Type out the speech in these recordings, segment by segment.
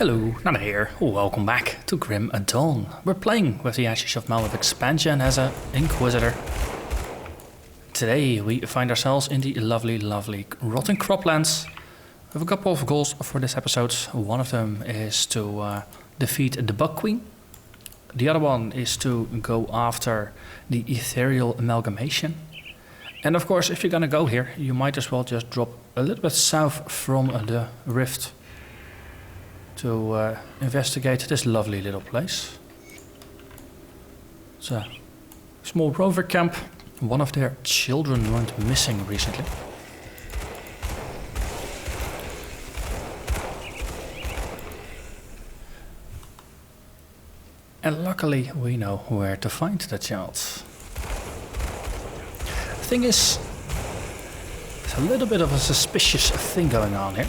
Hello, Narnach here. Welcome back to Grim Dawn. We're playing with the Ashes of Malmouth expansion as an Inquisitor. Today we find ourselves in the lovely rotten croplands. We have a couple of goals for this episode. One of them is to defeat the Bug Queen. The other one is to go after the Ethereal Amalgamation. And of course, if you're gonna go here, you might as well just drop a little bit south from the rift to investigate this lovely little place. It's a small rover camp. One of their children went missing recently. And luckily we know where to find the child. The thing is, there's a little bit of a suspicious thing going on here.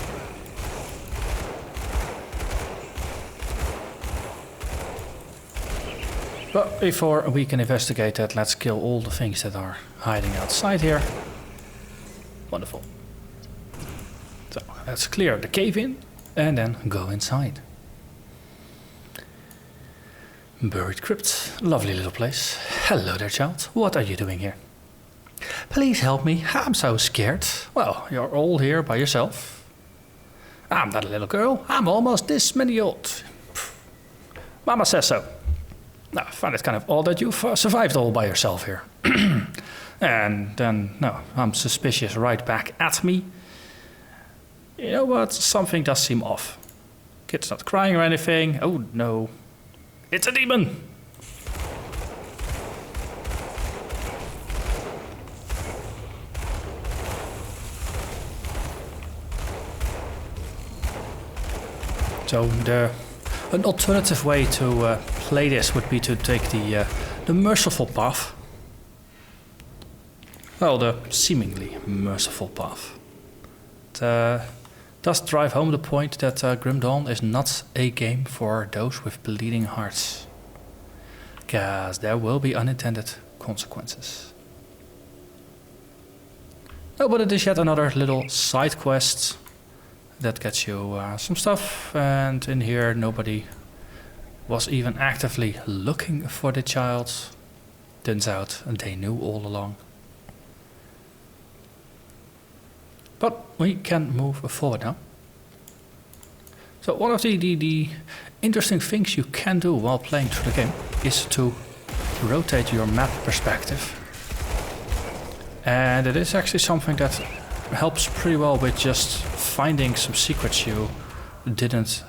But before we can investigate that, let's kill all the things that are hiding outside here. Wonderful. So let's clear the cave in and then go inside. Buried crypt, lovely little place. Hello there, child. What are you doing here? Please help me, I'm so scared. Well, you're all here by yourself. I'm not a little girl, I'm almost this many old. Mama says so. Now, I find it kind of odd that you've survived all by yourself here. And then, no, I'm suspicious right back at me. You know what? Something does seem off. Kid's not crying or anything. Oh no. It's a demon! So an alternative way to play this would be to take the merciful path. Well, the seemingly merciful path. It does drive home the point that Grim Dawn is not a game for those with bleeding hearts. Because there will be unintended consequences. Oh, but it is yet another little side quest that gets you some stuff, and in here nobody was even actively looking for the child. Turns out they knew all along. But we can move forward now. So one of the interesting things you can do while playing through the game is to rotate your map perspective. And it is actually something that helps pretty well with just finding some secrets you didn't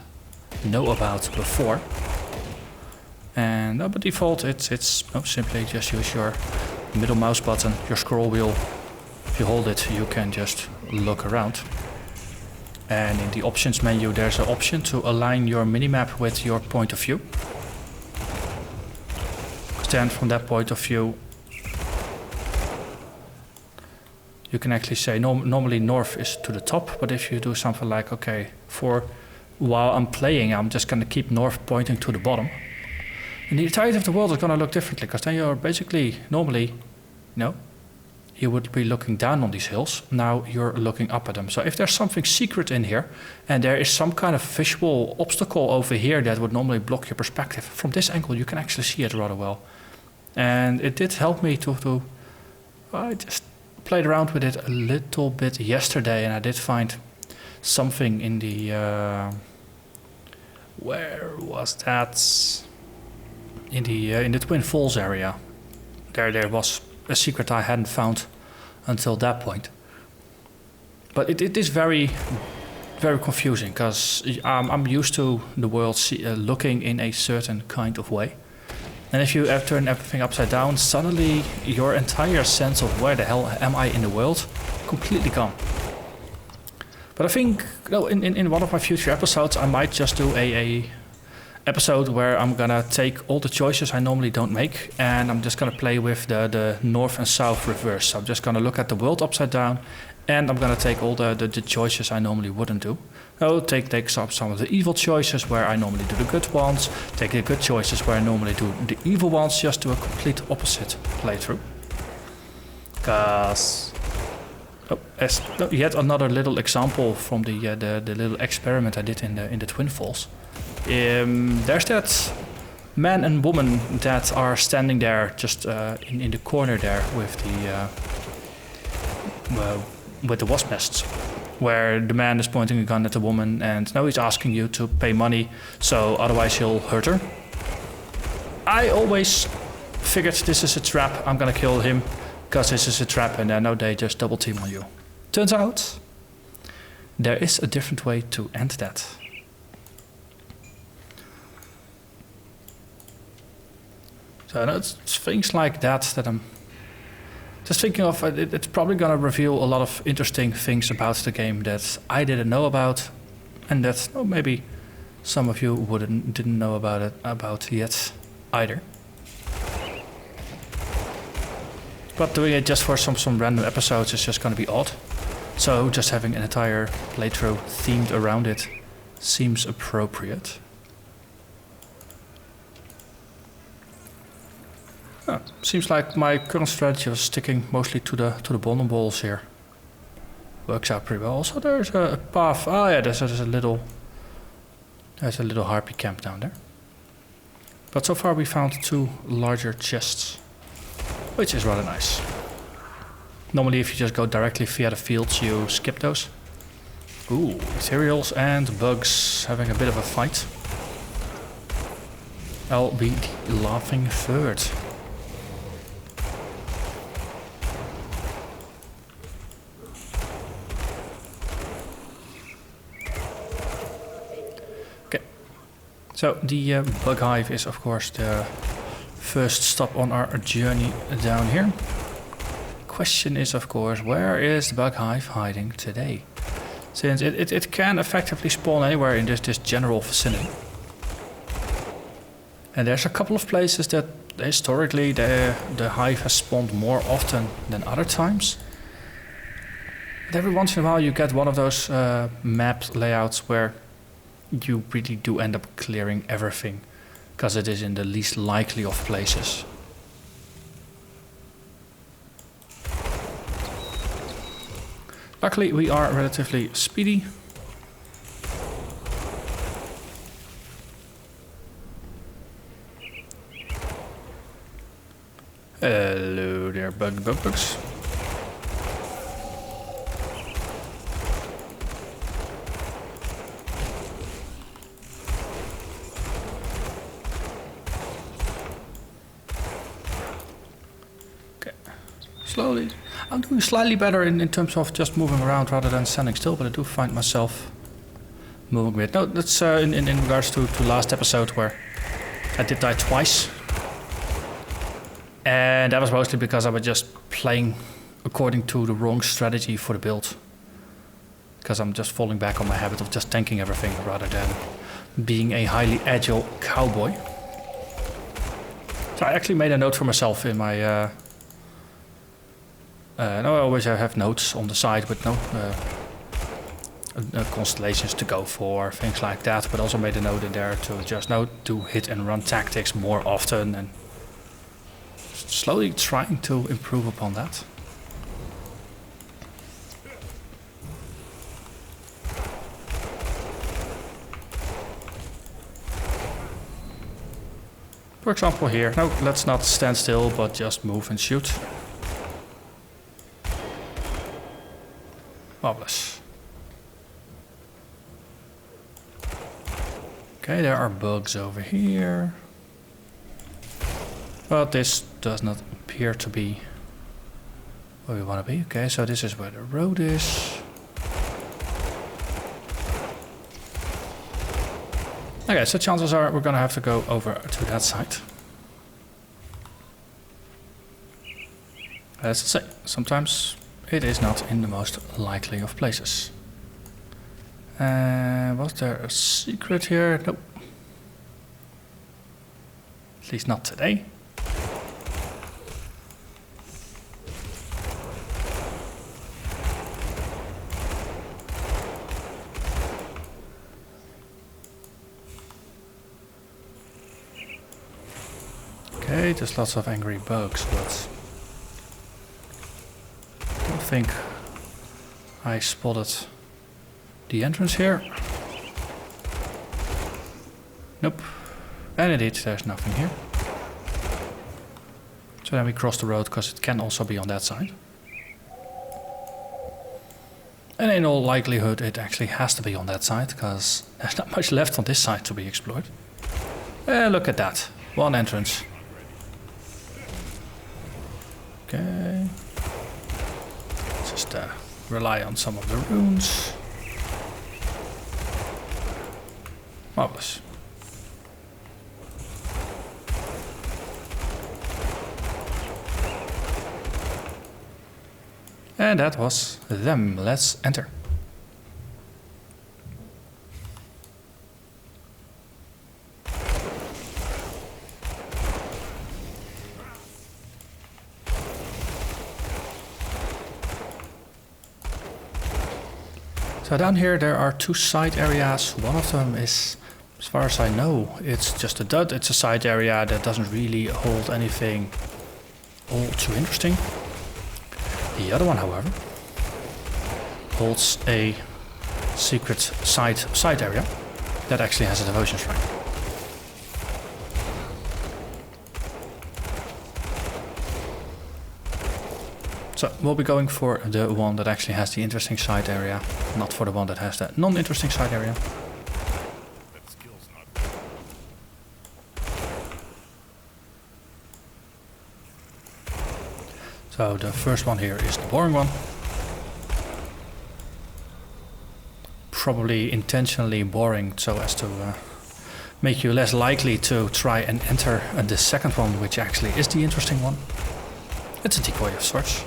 know about before. And by default it's simply just use your middle mouse button, your scroll wheel. If you hold it, you can just look around. And in the options menu there's an option to align your minimap with your point of view. Then from that point of view you can actually say normally north is to the top, but if you do something like, okay, for while I'm playing, I'm just gonna keep north pointing to the bottom. And the entirety of the world is gonna look differently, because then you're basically, normally, you would be looking down on these hills. Now you're looking up at them. So if there's something secret in here, and there is some kind of visual obstacle over here that would normally block your perspective, from this angle you can actually see it rather well. And it did help me to I just played around with it a little bit yesterday, and I did find something in the where was that? In the Twin Falls area. There was a secret I hadn't found until that point. But it is very confusing, because I'm used to the world looking in a certain kind of way. And if you turn everything upside down, suddenly your entire sense of where the hell am I in the world completely gone. But I think in one of my future episodes I might just do a episode where I'm gonna take all the choices I normally don't make, and I'm just gonna play with the north and south reverse. So I'm just gonna look at the world upside down, and I'm gonna take all the choices I normally wouldn't do. Oh, take some of the evil choices where I normally do the good ones, take the good choices where I normally do the evil ones, just do a complete opposite playthrough. Cause Yet another little example from the little experiment I did in the Twin Falls. There's that man and woman that are standing there just in the corner there with the wasp nests, where the man is pointing a gun at the woman and now he's asking you to pay money, so otherwise he'll hurt her. I always figured this is a trap, I'm gonna kill him because this is a trap, and now they just double team on you. Turns out there is a different way to end that. So it's things like that I'm just thinking of. It's probably gonna reveal a lot of interesting things about the game that I didn't know about, and that maybe some of you didn't know about yet either. But doing it just for some random episodes is just gonna be odd. So just having an entire playthrough themed around it seems appropriate. Seems like my current strategy of sticking mostly to the bottom balls here works out pretty well. Also, there's a path. Oh yeah, there's a little harpy camp down there. But so far we found 2 larger chests, which is rather nice. Normally, if you just go directly via the fields, you skip those. Ooh, ethereals and bugs having a bit of a fight. I'll be the laughing third. So the bug hive is of course the first stop on our journey down here. Question is of course, where is the bug hive hiding today? Since it can effectively spawn anywhere in this general vicinity. And there's a couple of places that historically the hive has spawned more often than other times. But every once in a while you get one of those map layouts where you really do end up clearing everything, because it is in the least likely of places. Luckily we are relatively speedy. Hello there, bugs. Slowly. I'm doing slightly better in terms of just moving around rather than standing still, but I do find myself moving a bit. No, that's in regards to last episode where I did die twice. And that was mostly because I was just playing according to the wrong strategy for the build. Because I'm just falling back on my habit of just tanking everything rather than being a highly agile cowboy. So I actually made a note for myself in my... no, I always have notes on the side with constellations to go for, things like that, but also made a note in there to just do hit and run tactics more often, and slowly trying to improve upon that. For example here, no, let's not stand still, but just move and shoot. Marvelous. Okay, there are bugs over here. But this does not appear to be where we want to be. Okay, so this is where the road is. Okay, so chances are we're gonna have to go over to that side. As I say, sometimes it is not in the most likely of places. Was there a secret here? Nope. At least not today. Okay, there's lots of angry bugs, but I don't think I spotted the entrance here. Nope. And indeed, there's nothing here. So then we cross the road, because it can also be on that side. And in all likelihood, it actually has to be on that side, because there's not much left on this side to be explored. Look at that. One entrance. Okay. Just rely on some of the runes. Marvelous. And that was them. Let's enter. So down here there are two side areas. One of them is, as far as I know, it's just a dud. It's a side area that doesn't really hold anything all too interesting. The other one, however, holds a secret side area that actually has a devotion shrine. So we'll be going for the one that actually has the interesting side area, not for the one that has the non-interesting side area. So the first one here is the boring one. Probably intentionally boring so as to make you less likely to try and enter the second one, which actually is the interesting one. It's a decoy of sorts.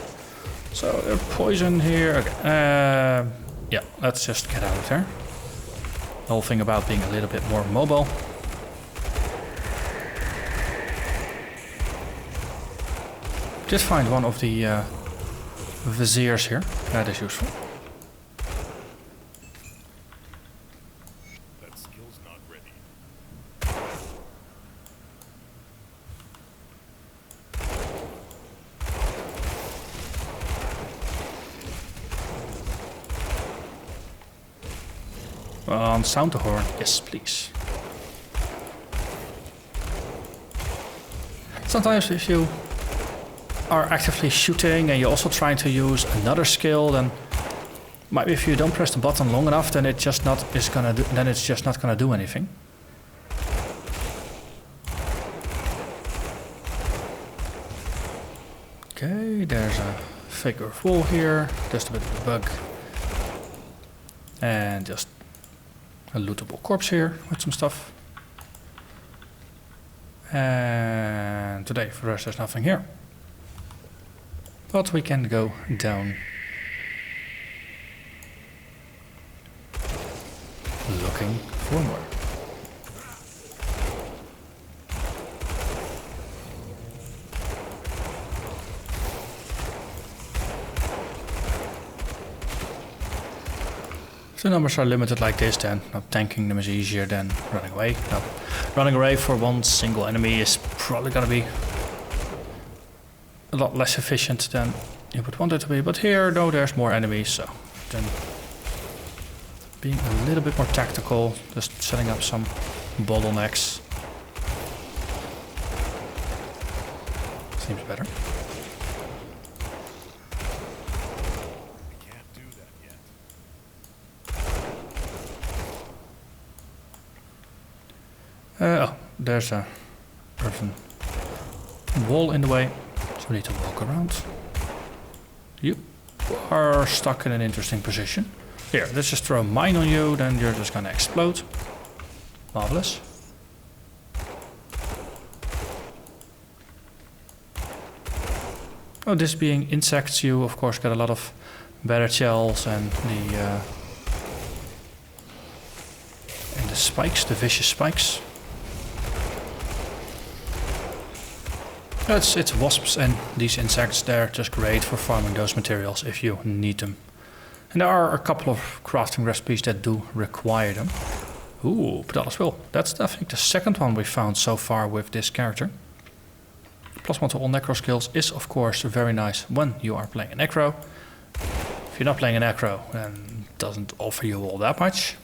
So poison here. Okay. Yeah, let's just get out of there. The whole thing about being a little bit more mobile. Did find one of the viziers here. That is useful. That skill's not ready. Sound the horn. Yes, please. Sometimes if you are actively shooting and you're also trying to use another skill, then maybe if you don't press the button long enough, then it's just not gonna do anything. Okay, there's a figure of wall here, just a bit of a bug, and just a lootable corpse here with some stuff. And today, for the rest, there's nothing here. But we can go down, looking for more. If the numbers are limited like this, then tanking them is easier than running away. Now, running away for one single enemy is probably going to be a lot less efficient than you would want it to be, but here, though, there's more enemies, so then being a little bit more tactical, just setting up some bottlenecks seems better. I can't do that yet. Oh, there's a earthen wall in the way. So we need to walk around. You are stuck in an interesting position. Here, let's just throw a mine on you, then you're just gonna explode. Marvelous. Oh, this being insects, you of course get a lot of better shells and the spikes, the vicious spikes. It's wasps and these insects, they're just great for farming those materials if you need them. And there are a couple of crafting recipes that do require them. Ooh, Pedalis Will. That's I think the second one we found so far with this character. +1 to all necro skills is of course very nice when you are playing a necro. If you're not playing an Necro, then it doesn't offer you all that much.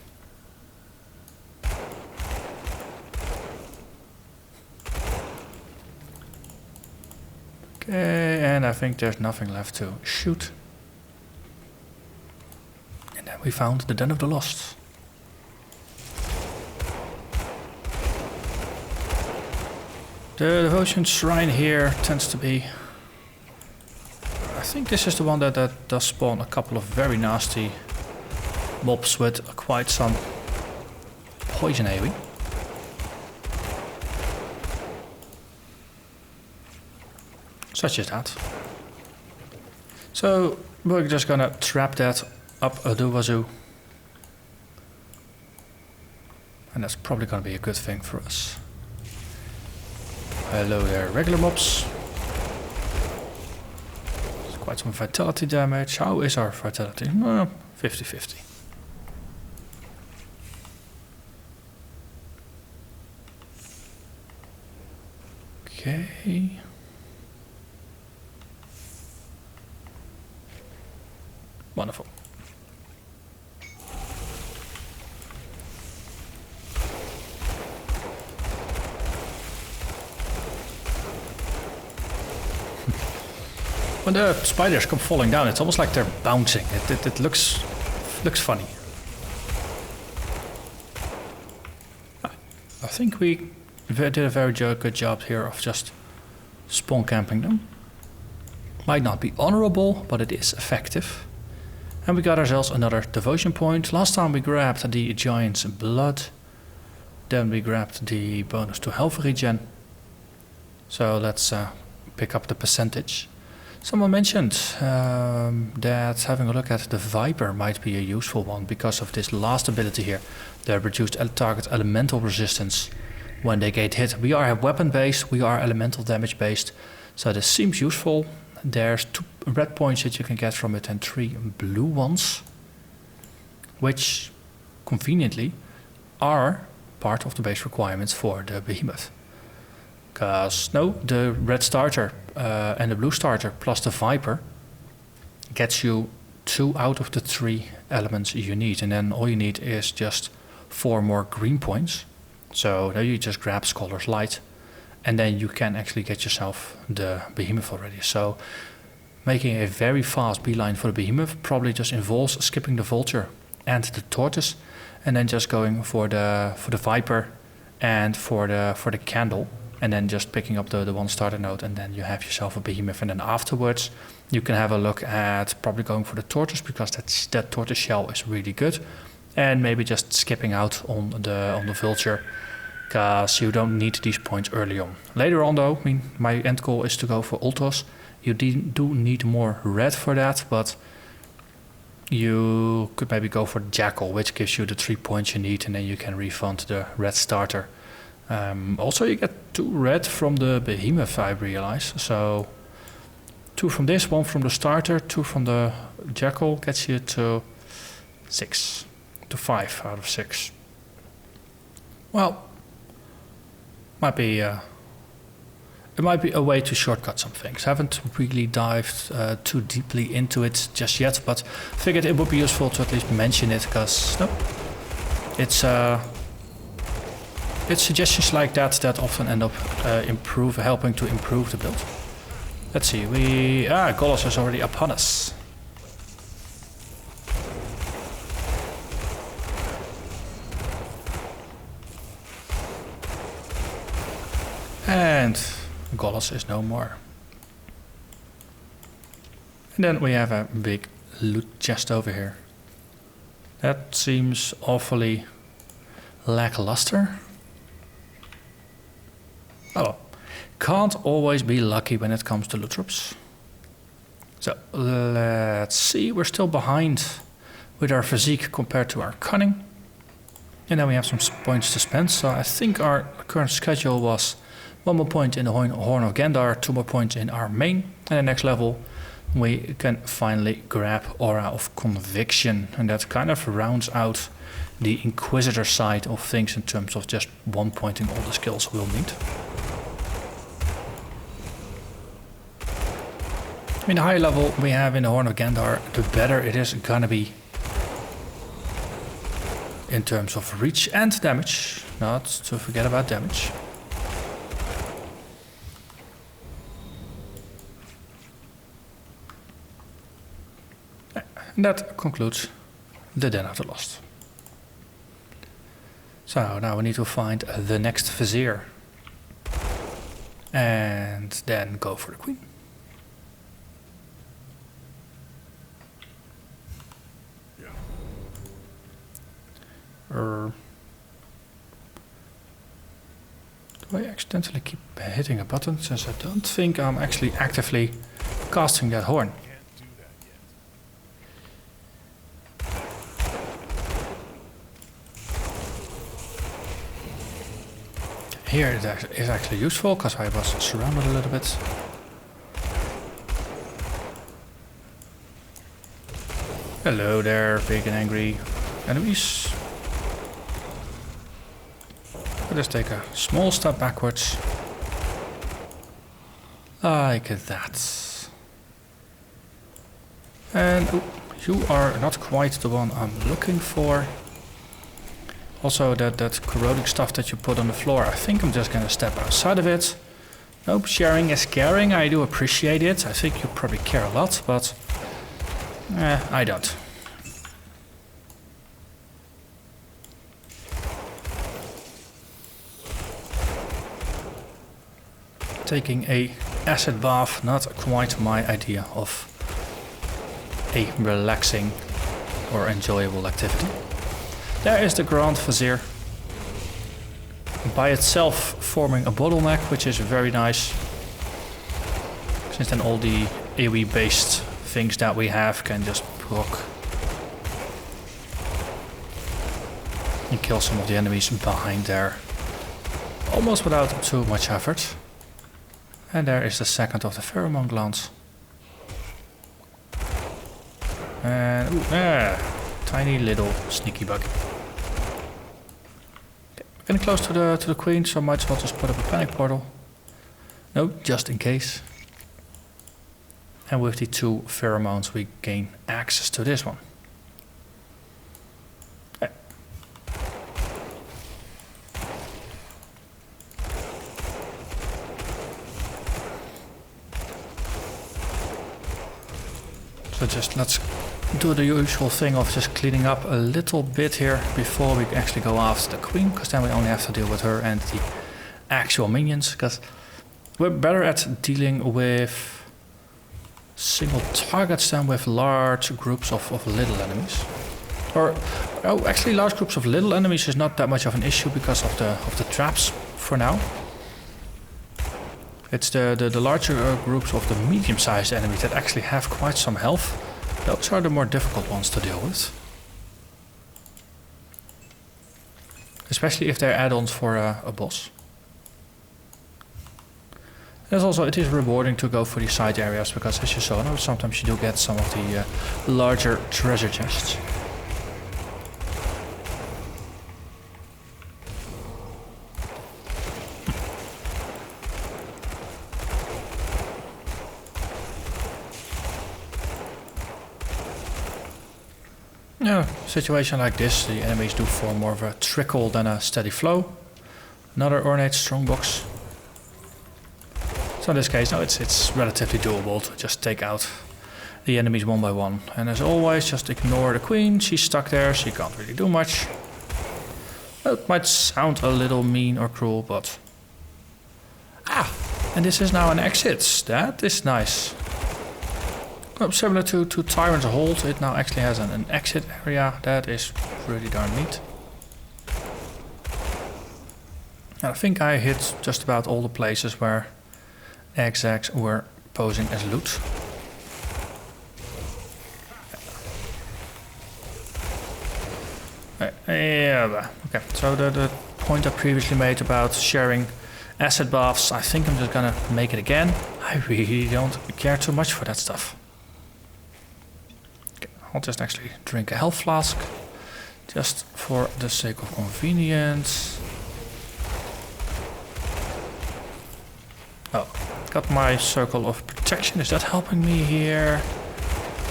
Okay, and I think there's nothing left to shoot. And then we found the Den of the Lost. The Devotion Shrine here tends to be... I think this is the one that does spawn a couple of very nasty mobs with quite some poison AoE. Such as that. So we're just gonna trap that up a wazoo. And that's probably gonna be a good thing for us. Hello there, regular mobs. There's quite some vitality damage. How is our vitality? 50-50. Okay. Wonderful. When the spiders come falling down, it's almost like they're bouncing. It looks funny. I think we did a very good job here of just spawn camping them. Might not be honorable, but it is effective. And we got ourselves another devotion point. Last time we grabbed the Giant's Blood. Then we grabbed the bonus to health regen. So let's pick up the percentage. Someone mentioned that having a look at the Viper might be a useful one because of this last ability here. The reduced target elemental resistance when they get hit. We are weapon based, we are elemental damage based. So this seems useful. There's 2 red points that you can get from it and 3 blue ones. Which conveniently are part of the base requirements for the Behemoth. Because the red starter and the blue starter plus the Viper gets you 2 out of the 3 elements you need. And then all you need is just 4 more green points. So now you just grab Scholar's Light. And then you can actually get yourself the Behemoth already. So making a very fast beeline for the Behemoth probably just involves skipping the Vulture and the Tortoise. And then just going for the Viper and for the Candle. And then just picking up the 1 starter node, and then you have yourself a Behemoth. And then afterwards, you can have a look at probably going for the Tortoise, because that Tortoise shell is really good. And maybe just skipping out on the Vulture, because you don't need these points early on. Later on though, I mean, my end goal is to go for Ultos. You do need more red for that, but you could maybe go for Jackal, which gives you the 3 points you need, and then you can refund the red starter. Also, you get 2 red from the Behemoth, I realize. So 2 from this, 1 from the starter, 2 from the Jackal gets you to 6. To 5 out of 6. Well, it might be a way to shortcut some things. I haven't really dived too deeply into it just yet, but figured it would be useful to at least mention it, because it's suggestions like that often end up helping to improve the build. Let's see, Golos is already upon us. And Golos is no more. And then we have a big loot chest over here. That seems awfully lackluster. Oh, can't always be lucky when it comes to loot drops. So let's see, we're still behind with our physique compared to our cunning. And then we have some points to spend. So I think our current schedule was 1 more point in the Horn of Gendar, 2 more points in our main. And the next level we can finally grab Aura of Conviction. And that kind of rounds out the Inquisitor side of things in terms of just 1 pointing all the skills we'll need. I mean, the higher level we have in the Horn of Gandar, the better it is gonna be. In terms of reach and damage. Not to forget about damage. And that concludes the Den of the Lost. So now we need to find the next Vizier. And then go for the Queen. Do I accidentally keep hitting a button since I don't think I'm actually actively casting that horn? Can't do that yet. Here it is actually useful because I was surrounded a little bit. Hello there, big and angry enemies. Let's take a small step backwards. Like that. And ooh, you are not quite the one I'm looking for. Also that corroding stuff that you put on the floor, I think I'm just gonna step outside of it. Nope, sharing is caring, I do appreciate it. I think you probably care a lot, but I don't. Taking a acid bath, not quite my idea of a relaxing or enjoyable activity. There is the Grand Vizier. By itself forming a bottleneck, which is very nice. Since then all the AoE based things that we have can just proc and kill some of the enemies behind there. Almost without too much effort. And there is the second of the pheromone glands. And ooh, tiny little sneaky bug. Okay, we're getting close to the queen, so I might as well just put up a panic portal. No, just in case. And with the 2 pheromones we gain access to this one. So just let's do the usual thing of just cleaning up a little bit here before we actually go after the queen, because then we only have to deal with her and the actual minions, because we're better at dealing with single targets than with large groups of little enemies. Or, oh, actually large groups of little enemies is not that much of an issue because of the traps for now. It's the larger groups of the medium-sized enemies that actually have quite some health. Those are the more difficult ones to deal with. Especially if they're add-ons for a boss. There's also, it is rewarding to go for these side areas because as you saw, sometimes you do get some of the larger treasure chests. Yeah, situation like this, the enemies do form more of a trickle than a steady flow. Another ornate strongbox. So in this case, no, it's relatively doable to just take out the enemies one by one. And as always, just ignore the queen. She's stuck there, she can't really do much. That might sound a little mean or cruel, but... Ah! And this is now an exit. That is nice. Similar to Tyrant's Hold, it now actually has an exit area. That is really darn neat. And I think I hit just about all the places where execs were posing as loot. Yeah, okay. So the point I previously made about sharing acid baths, I think I'm just gonna make it again. I really don't care too much for that stuff. I'll just actually drink a health flask, just for the sake of convenience. Oh, got my circle of protection. Is that helping me here?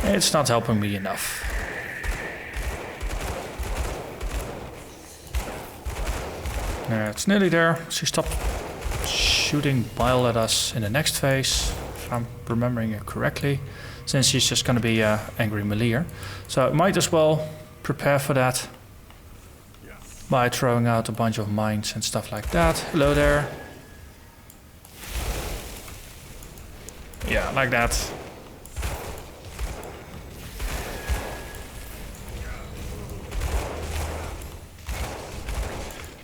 It's not helping me enough. It's nearly there. She stopped shooting bile at us in the next phase, if I'm remembering it correctly, since she's just going to be angry meleeer. So I might as well prepare for that by throwing out a bunch of mines and stuff like that. Hello there. Yeah, like that.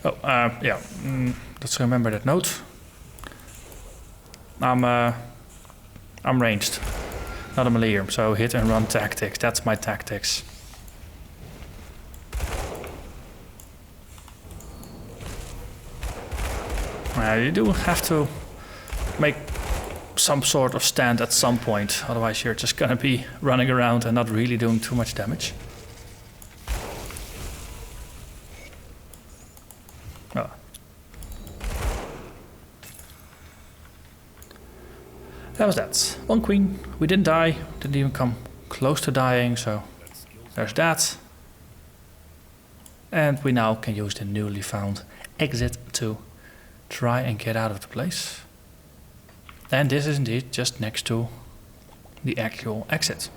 Oh, yeah. Let's remember that note. I'm ranged, not a meleeer, so hit and run tactics. That's my tactics. You do have to make some sort of stand at some point, otherwise you're just gonna be running around and not really doing too much damage. Oh. That was that. One queen. We didn't die, didn't even come close to dying, so there's that. And we now can use the newly found exit to try and get out of the place. And this is indeed just next to the actual exit.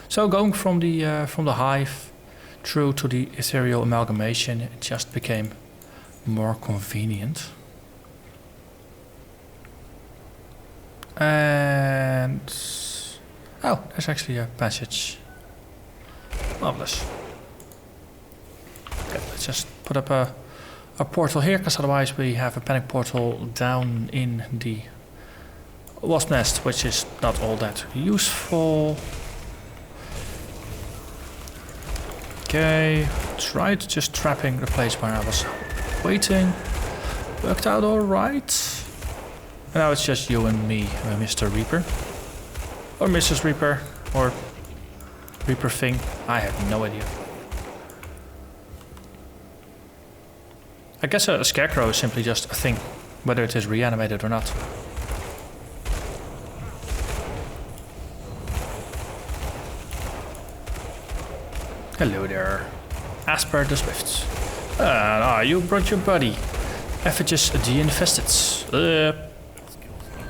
So going from the hive through to the ethereal amalgamation, it just became more convenient. And oh, there's actually a passage. Marvelous. Okay, let's just put up a portal here, because otherwise we have a panic portal down in the wasp nest, which is not all that useful. Okay, tried just trapping the place where I was waiting. Worked out alright. And now it's just you and me, Mr. Reaper. Or Mrs. Reaper, or Reaper thing. I have no idea. I guess a scarecrow is simply just a thing, whether it is reanimated or not. Hello there, Asper the Swifts. You brought your buddy. Effigies the Infested.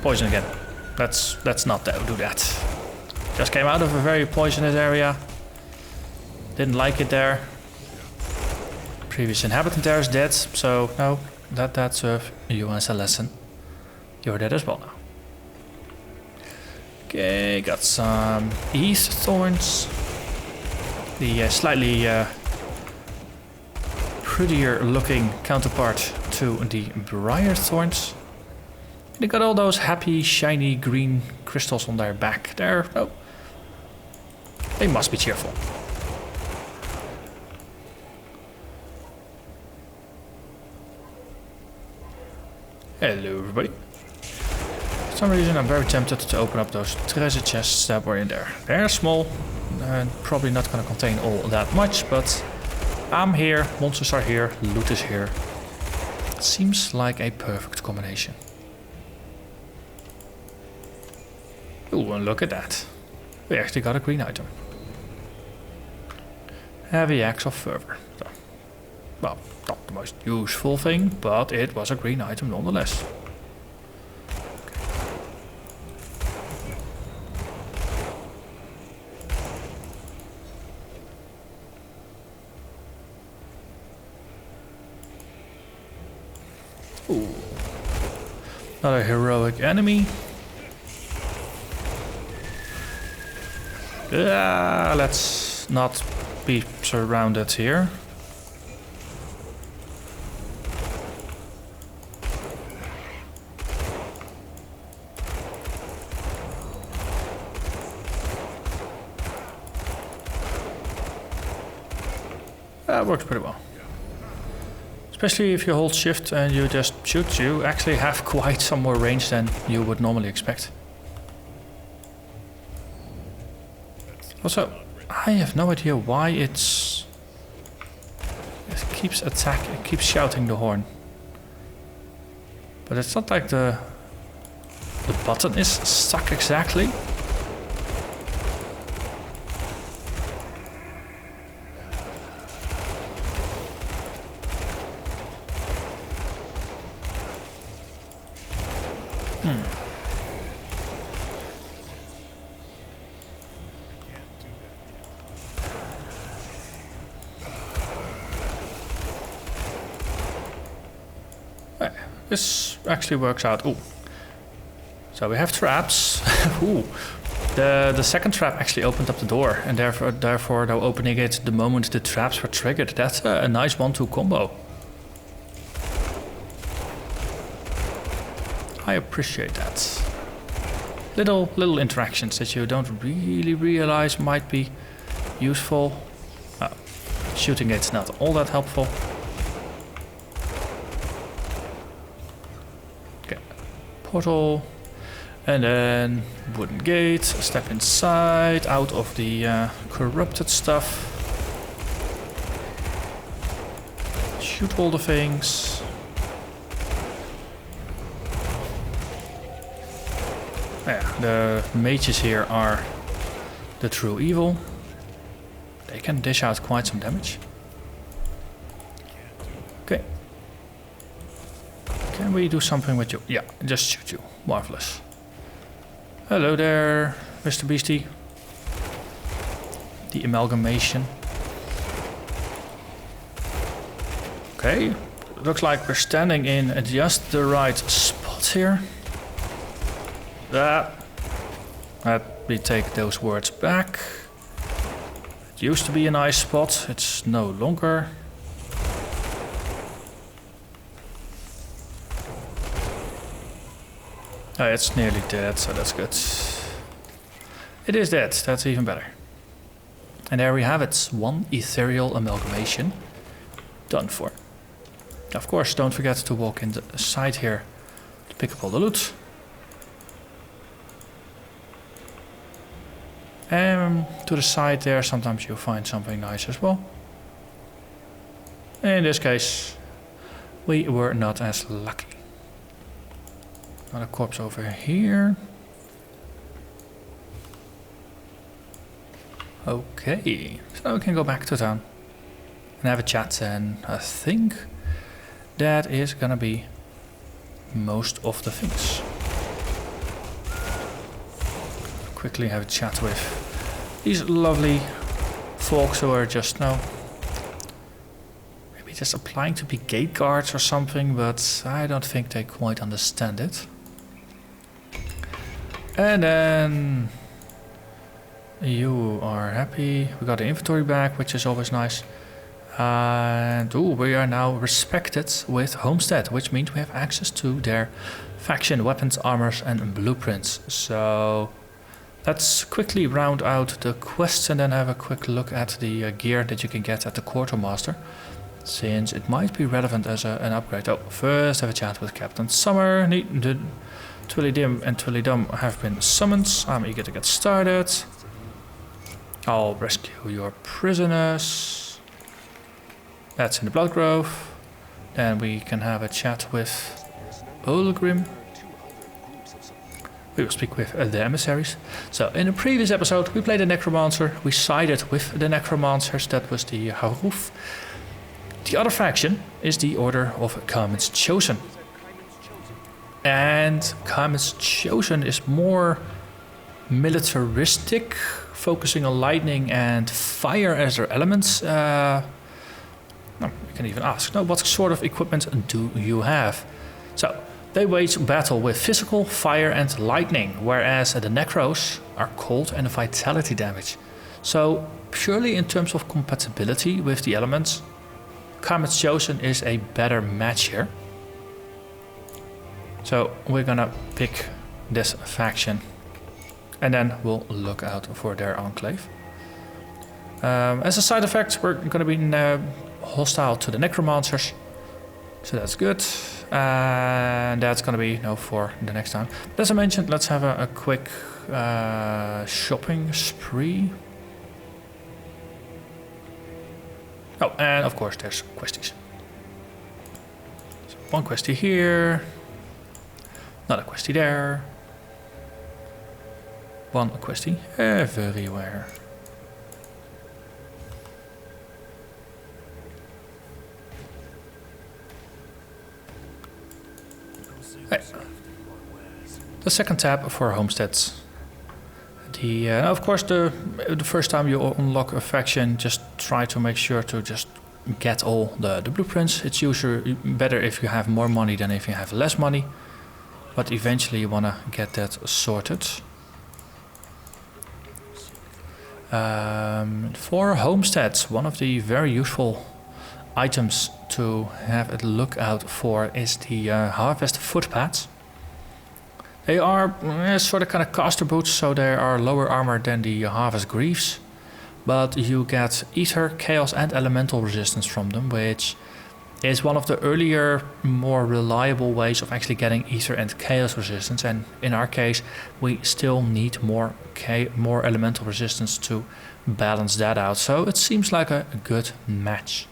Poison again. Let's not do that. Just came out of a very poisonous area. Didn't like it there. Previous inhabitant there is dead, so no, that served you as a lesson. You're dead as well now. Okay, got some East Thorns. The slightly prettier looking counterpart to the Briar Thorns. They got all those happy, shiny green crystals on their back there. Oh, they must be cheerful. Hello everybody. For some reason I'm very tempted to open up those treasure chests that were in there. They're small and probably not going to contain all that much, but I'm here, monsters are here, loot is here. Seems like a perfect combination. Ooh, and look at that. We actually got a green item. Heavy Axe of Fervor. So, well, not the most useful thing, but it was a green item nonetheless. Ooh. Another heroic enemy. Let's not be surrounded here. That works pretty well. Especially if you hold shift and you just shoot, you actually have quite some more range than you would normally expect. Also, I have no idea why it keeps attacking, it keeps shouting the horn. But it's not like the the button is stuck exactly. This actually works out. Ooh. So we have traps. Ooh. The second trap actually opened up the door, and therefore though opening it the moment the traps were triggered. That's a nice 1-2 combo. I appreciate that. Little interactions that you don't really realize might be useful. Shooting it's not all that helpful. Portal, and then wooden gate, step inside, out of the corrupted stuff, shoot all the things. Yeah, the mages here are the true evil. They can dish out quite some damage. Okay. Can we do something with you? Yeah, just shoot you. Marvelous. Hello there, Mr. Beastie. The Amalgamation. Okay, looks like we're standing in just the right spot here. Let me take those words back. It used to be a nice spot, it's no longer. Oh, it's nearly dead, so that's good. It is dead, that's even better. And there we have it, 1 Ethereal Amalgamation done for. Of course, don't forget to walk in the side here to pick up all the loot. And to the side there, sometimes you'll find something nice as well. In this case, we were not as lucky. Another corpse over here. Okay, so we can go back to town and have a chat, and I think that is gonna be most of the things. Quickly have a chat with these lovely folks who are just now maybe just applying to be gate guards or something, but I don't think they quite understand it. And then you are happy. We got the inventory back, which is always nice. And we are now respected with Homestead, which means we have access to their faction, weapons, armors, and blueprints. So let's quickly round out the quests and then have a quick look at the gear that you can get at the Quartermaster, since it might be relevant as an upgrade. Oh, first have a chat with Captain Summer. The Twillydim and Twillydum have been summoned. I'm eager to get started. I'll rescue your prisoners. That's in the Blood Grove. Then we can have a chat with Olgrim. We will speak with the emissaries. So in the previous episode we played a Necromancer. We sided with the Necromancers. That was the Haruf. The other faction is the Order of Kamen's Chosen. And Kamen's Chosen is more militaristic, focusing on lightning and fire as their elements. We can even ask, what sort of equipment do you have? So they wage battle with physical, fire and lightning, whereas the Necros are cold and vitality damage. So purely in terms of compatibility with the elements, Kamen's Chosen is a better match here. So we're gonna pick this faction and then we'll look out for their enclave. As a side effect, we're gonna be hostile to the Necromancers, so that's good. And that's gonna be for the next time. But as I mentioned, let's have a quick shopping spree. Oh, and of course there's questies. So one questie here, another questie there. One questie everywhere. Hey. The second tab for homesteads. Of course, the first time you unlock a faction, just try to make sure to just get all the blueprints. It's usually better if you have more money than if you have less money, but eventually you want to get that sorted. For homesteads, one of the very useful items to have a look out for is the harvest footpads. They are sort of kind of caster boots, so they are lower armor than the harvest greaves, but you get ether, chaos and elemental resistance from them, which is one of the earlier, more reliable ways of actually getting ether and chaos resistance, and in our case we still need more elemental resistance to balance that out, so it seems like a good match.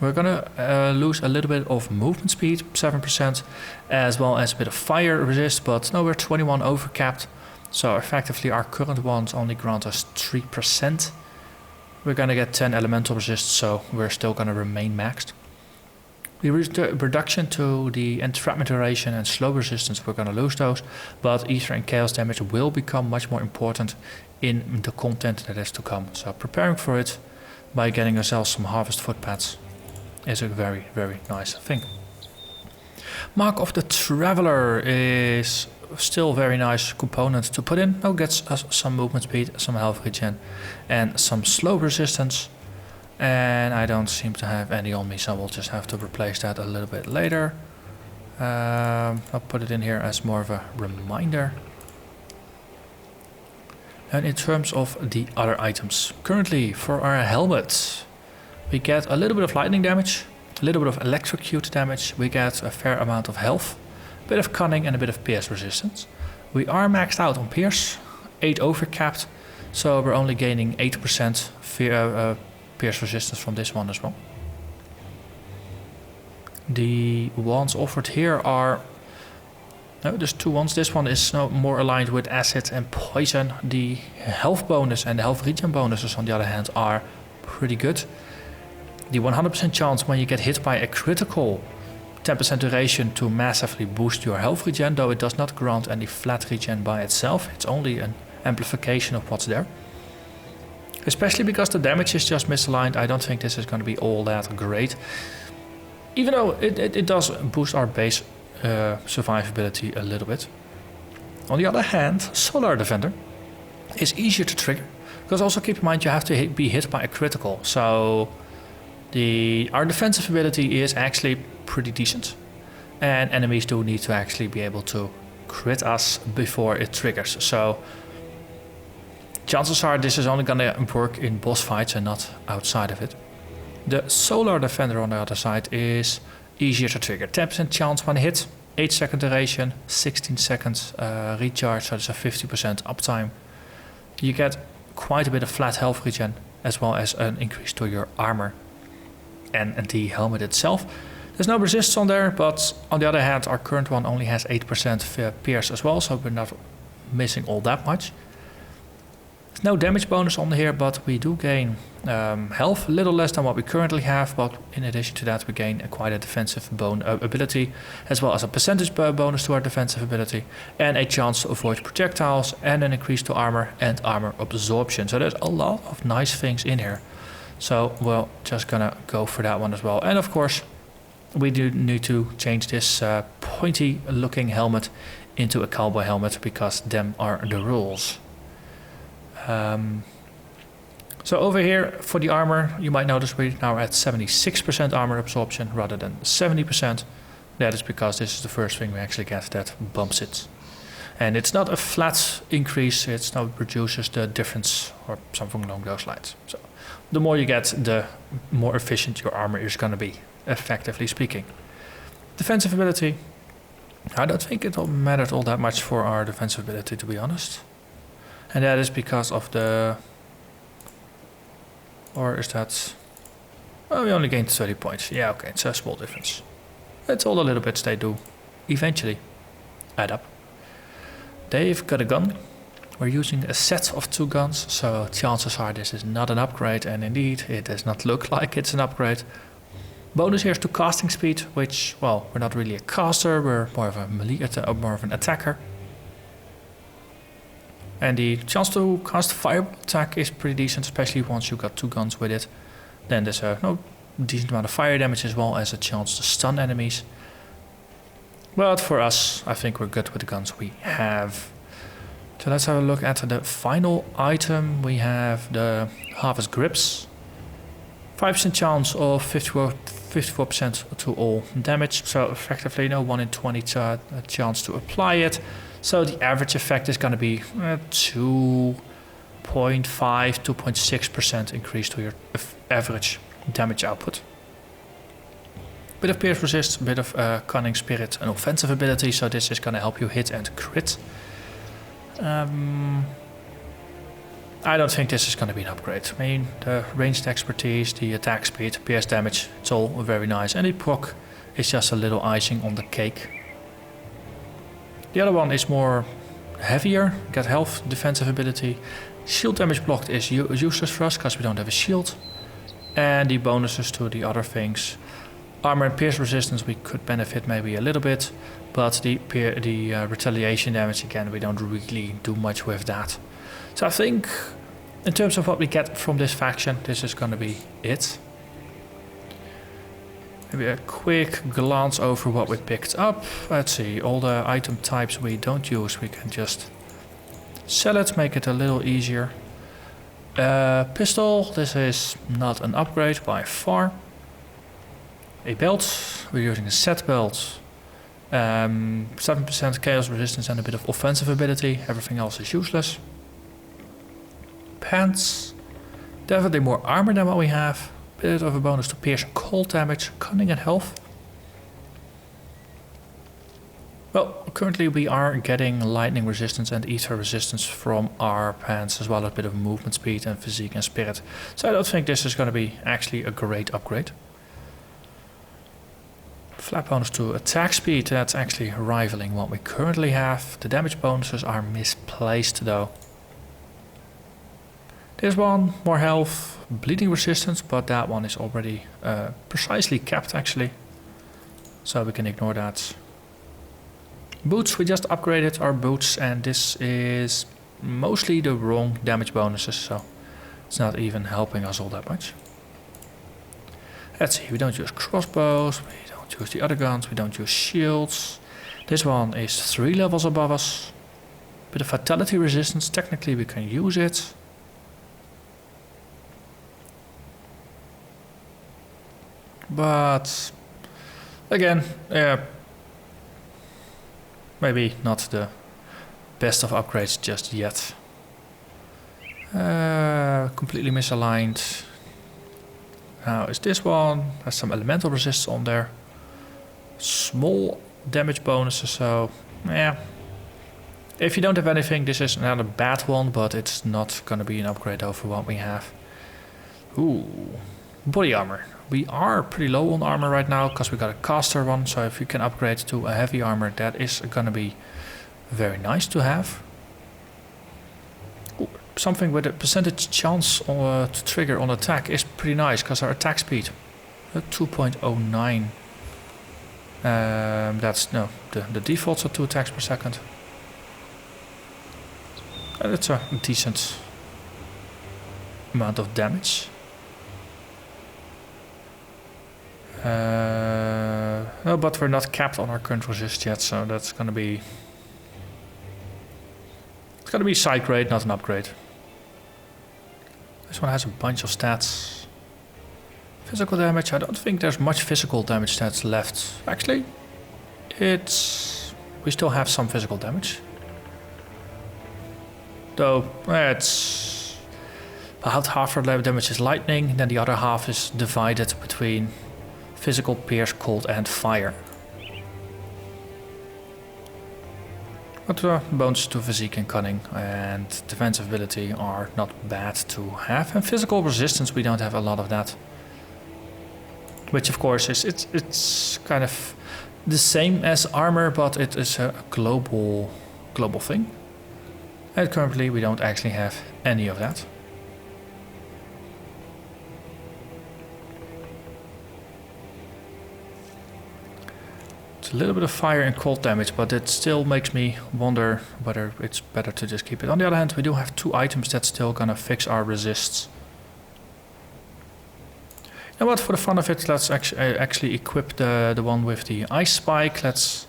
We're gonna lose a little bit of movement speed, 7%, as well as a bit of fire resist, but no, we're 21 overcapped, so effectively our current ones only grant us 3%. We're gonna get 10 elemental resist, so we're still gonna remain maxed. The reduction to the entrapment duration and slow resistance, we're gonna lose those, but ether and chaos damage will become much more important in the content that is to come. So preparing for it by getting ourselves some harvest footpads is a very, very nice thing. Mark of the Traveler is still a very nice component to put in. Now gets us some movement speed, some health regen and some slow resistance. And I don't seem to have any on me, so we'll just have to replace that a little bit later. I'll put it in here as more of a reminder. And in terms of the other items, currently for our helmet, we get a little bit of lightning damage, a little bit of electrocute damage, we get a fair amount of health, a bit of cunning and a bit of pierce resistance. We are maxed out on pierce, 8 overcapped, so we're only gaining 8% pierce resistance from this one as well. The ones offered here are, no, there's two ones. This one is more aligned with acid and poison. The health bonus and the health regen bonuses on the other hand are pretty good. The 100% chance when you get hit by a critical, 10% duration to massively boost your health regen, though it does not grant any flat regen by itself. It's only an amplification of what's there. Especially because the damage is just misaligned, I don't think this is going to be all that great. Even though it does boost our base survivability a little bit. On the other hand, Solar Defender is easier to trigger. Because also keep in mind you have to be hit by a critical. So our defensive ability is actually pretty decent. And enemies do need to actually be able to crit us before it triggers. So chances are this is only going to work in boss fights and not outside of it. The Solar Defender on the other side is easier to trigger. 10% chance when hit, 8-second duration, 16 seconds recharge, so it's a 50% uptime. You get quite a bit of flat health regen, as well as an increase to your armor and the helmet itself. There's no resist on there, but on the other hand, our current one only has 8% pierce as well, so we're not missing all that much. There's no damage bonus on here, but we do gain health, a little less than what we currently have, but in addition to that we gain quite a defensive ability, as well as a percentage bonus to our defensive ability, and a chance to avoid projectiles, and an increase to armor and armor absorption. So there's a lot of nice things in here. So we're just gonna go for that one as well. And of course, we do need to change this pointy looking helmet into a cowboy helmet, because them are the rules. So over here for the armor, you might notice we're now at 76% armor absorption rather than 70%. That is because this is the first thing we actually get that bumps it. And it's not a flat increase, it's now reduces the difference or something along those lines. So the more you get, the more efficient your armor is going to be, effectively speaking. Defensive ability, I don't think it mattered all that much for our defensive ability, to be honest. And that is because of the... Or is that... Oh, we only gained 30 points. Yeah, okay, it's a small difference. It's all the little bits they do eventually add up. They've got a gun, we're using a set of 2 guns, so chances are this is not an upgrade, and indeed it does not look like it's an upgrade. Bonus here is to casting speed, which, well, we're not really a caster, we're more of a melee more of an attacker. And the chance to cast fireball attack is pretty decent, especially once you got 2 guns with it. Then there's a decent amount of fire damage as well as a chance to stun enemies. But for us, I think we're good with the guns we have. So let's have a look at the final item. We have the Harvest Grips. 5% chance of 54% to all damage. So effectively 1 in 20 chance to apply it. So the average effect is going to be 2.5, 2.6% increase to your average damage output. Bit of pierce resist, bit of cunning spirit and offensive ability, so this is going to help you hit and crit. I don't think this is going to be an upgrade. I mean, the ranged expertise, the attack speed, pierce damage, it's all very nice, and the proc is just a little icing on the cake. The other one is more heavier, got health, defensive ability. Shield damage blocked is useless for us because we don't have a shield. And the bonuses to the other things. Armor and pierce resistance we could benefit maybe a little bit, but the retaliation damage, again, we don't really do much with that. So I think in terms of what we get from this faction, this is going to be it. Maybe a quick glance over what we picked up. Let's see, all the item types we don't use, we can just sell it, make it a little easier. Pistol, this is not an upgrade by far. A belt, we're using a set belt. 7% chaos resistance and a bit of offensive ability, everything else is useless. Pants, definitely more armor than what we have. Bit of a bonus to pierce and cold damage, cunning and health. Well, currently we are getting lightning resistance and ether resistance from our pants, as well as a bit of movement speed and physique and spirit. So I don't think this is going to be actually a great upgrade. Flat bonus to attack speed, that's actually rivaling what we currently have. The damage bonuses are misplaced though. This one, more health, bleeding resistance, but that one is already precisely capped actually. So we can ignore that. Boots, we just upgraded our boots, and this is mostly the wrong damage bonuses, so it's not even helping us all that much. Let's see, we don't use crossbows, we don't use the other guns, we don't use shields. This one is 3 levels above us. Bit of fatality resistance, technically we can use it. But again, maybe not the best of upgrades just yet. Completely misaligned. Now is this one, has some elemental resistance on there. Small damage bonuses, so yeah. If you don't have anything, this is not a bad one, but it's not gonna be an upgrade over what we have. Ooh, body armor. We are pretty low on armor right now because we got a caster one, so if you can upgrade to a heavy armor, that is gonna be very nice to have. Ooh, something with a percentage chance to trigger on attack is pretty nice because our attack speed at 2.09. That's no, the defaults are 2 attacks per second. And it's a decent amount of damage. No, but we're not capped on our current resist yet, so that's gonna be... It's gonna be side grade, not an upgrade. This one has a bunch of stats. Physical damage, I don't think there's much physical damage stats left. Actually, we still have some physical damage. Though, it's... about half our damage is lightning, then the other half is divided between physical, pierce, cold and fire. But bonuses to physique and cunning and defensive ability are not bad to have. And physical resistance, we don't have a lot of that. Which of course is it's kind of the same as armor, but it is a global thing. And currently we don't actually have any of that. It's a little bit of fire and cold damage, but it still makes me wonder whether it's better to just keep it. On the other hand, we do have 2 items that's still gonna fix our resists. You know what, for the fun of it, let's actually equip the one with the ice spike. Let's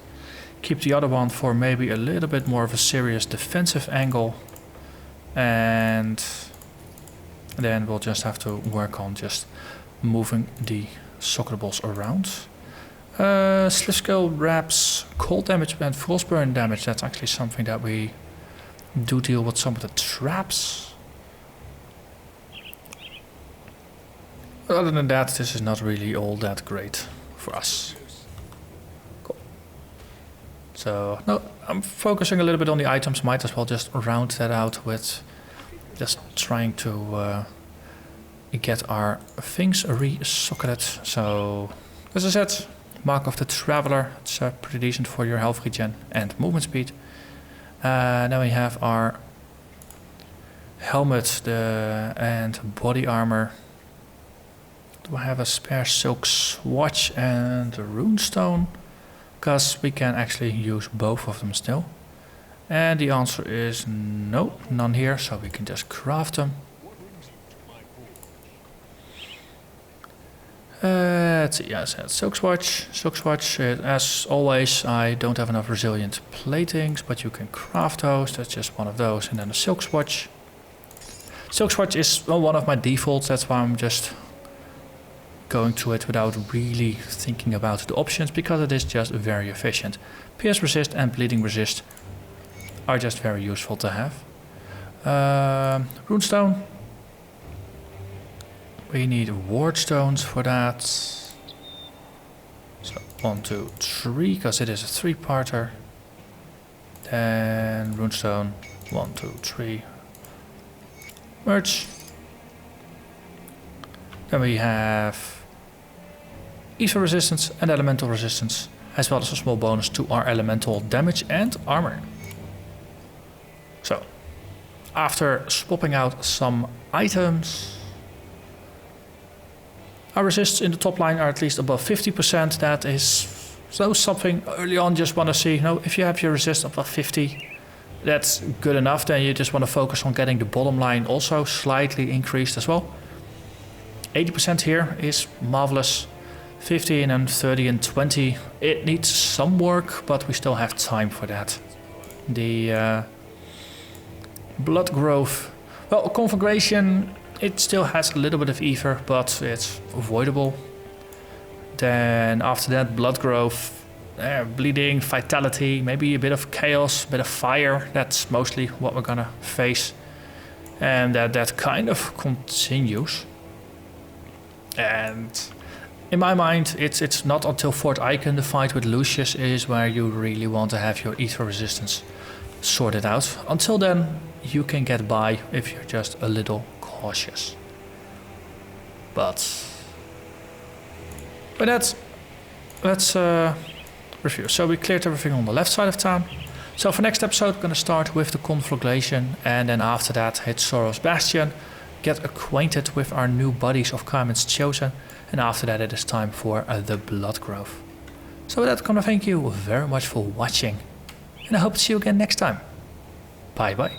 keep the other one for maybe a little bit more of a serious defensive angle. And then we'll just have to work on just moving the socketables around. Slip Scale wraps cold damage and frostburn damage. That's actually something that we do deal with some of the traps. But other than that, this is not really all that great for us. Cool. So, no, I'm focusing a little bit on the items. Might as well just round that out with just trying to get our things re-socketed. So, as I said, Mark of the Traveler. It's pretty decent for your health regen and movement speed. Then we have our helmet and body armor. Do I have a spare silk swatch and a runestone? Because we can actually use both of them still. And the answer is no, none here, so we can just craft them. Let's see, yes, silk swatch. Silk swatch, as always, I don't have enough resilient platings, but you can craft those. That's just one of those, and then a silk swatch. Silk swatch is one of my defaults, that's why I'm just going to it without really thinking about the options, because it is just very efficient. Pierce resist and bleeding resist are just very useful to have. Runestone. We need ward stones for that. So 1, 2, 3, because it is a 3-parter. Then runestone, 1, 2, 3. Merge. Then we have ether resistance and elemental resistance, as well as a small bonus to our elemental damage and armor. So, after swapping out some items, our resists in the top line are at least above 50%. That is something early on just want to see. If you have your resist above 50, that's good enough. Then you just want to focus on getting the bottom line also slightly increased as well. 80% here is marvelous. 50 and then 30 and 20. It needs some work, but we still have time for that. The blood growth. Well, conflagration, it still has a little bit of ether, but it's avoidable. Then after that, blood growth, bleeding, vitality, maybe a bit of chaos, a bit of fire. That's mostly what we're gonna face. And that kind of continues. And in my mind, it's not until 4th Icon, the fight with Lucius, is where you really want to have your ether resistance sorted out. Until then, you can get by if you're just a little cautious. But with that, let's review. So we cleared everything on the left side of town. So for next episode, I'm going to start with the conflagration, and then after that hit Sorrow's Bastion, get acquainted with our new buddies of Carmen's Chosen, and after that it is time for the blood growth. So with that, I'm going to thank you very much for watching, and I hope to see you again next time. Bye bye.